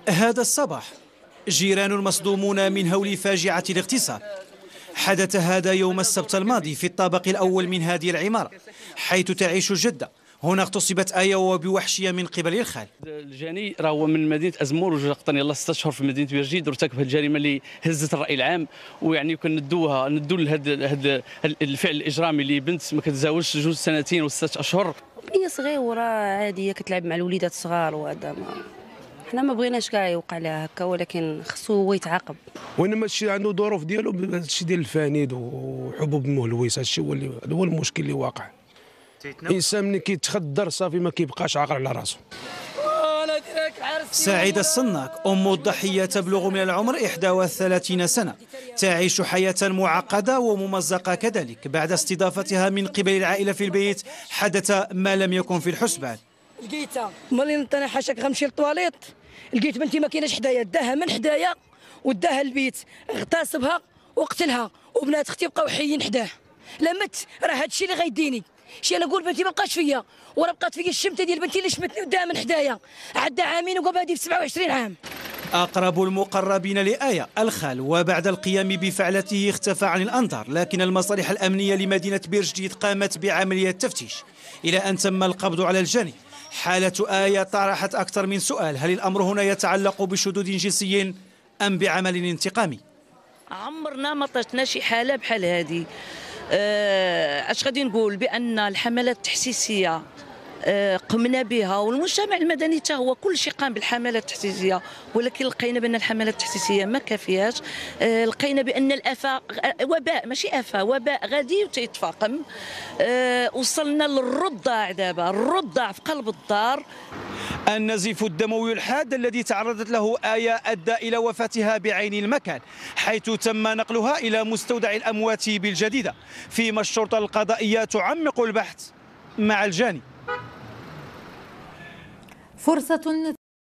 هذا الصباح جيران مصدومون من هول فاجعة الاغتصاب. حدث هذا يوم السبت الماضي في الطابق الأول من هذه العمارة حيث تعيش جدة. هنا اغتصبت آية وبوحشية من قبل الخال. الجاني راهو من مدينة أزمور وجا قطن يلاه 6 أشهر في مدينة بيرجيد وارتكب الجريمة اللي هزت الرأي العام، ويعني كندوا لهذا الفعل الإجرامي اللي بنت ما كتزاوجش 2 سنتين و6 أشهر. هي صغيرة عادية كتلعب مع الوليدات الصغار، وهذا حنا ما بغيناش كاع يوقع لها هكا، ولكن خصو هو يتعاقب. وانما الشيء عنده ظروف ديالو، الشيء ديال الفانيد وحبوب المهلويس، هذا هو المشكل اللي واقع. الانسان ملي كيتخدر صافي ما كيبقاش عاقل على راسه. سعيدة الصناك أم الضحية تبلغ من العمر 31 سنة، تعيش حياة معقدة وممزقة كذلك. بعد استضافتها من قبل العائلة في البيت حدث ما لم يكن في الحسبان. لقيتها ملي انا حاشاك غنمشي للطواليت، لقيت بنتي ما كايناش حدايا، داها من حدايا وداها البيت، اغتصبها وقتلها، وبنات اختي بقاو حيين حداه. لمت راه هذا الشيء اللي غيديني. شي انا نقول بنتي ما بقاش فيا، وراه بقات فيا الشمته ديال بنتي اللي شمتني وداها من حدايا، عندها عامين وقبل هذه في 27 عام. أقرب المقربين لآية الخال، وبعد القيام بفعلته اختفى عن الأنظار، لكن المصالح الأمنية لمدينة بيرجيد قامت بعملية تفتيش إلى أن تم القبض على الجاني. حالة آية طرحت أكثر من سؤال: هل الأمر هنا يتعلق بشذوذ جنسي أم بعمل انتقامي؟ عمرنا ما طرتنا شي حالة بحال هذه. اش غادي نقول؟ بأن الحملات التحسيسية قمنا بها، والمجتمع المدني حتى هو كل شيء قام بالحملات التحسيسيه، ولكن لقينا بان الحملات التحسيسيه ما كافياش. لقينا بان الافه وباء، ماشي افه، وباء غادي وتيتفاقم. وصلنا للرضاع دابا، الرضاع في قلب الدار. النزيف الدموي الحاد الذي تعرضت له آية أدى إلى وفاتها بعين المكان، حيث تم نقلها إلى مستودع الأموات بالجديدة، فيما الشرطة القضائية تعمق البحث مع الجاني. فرصة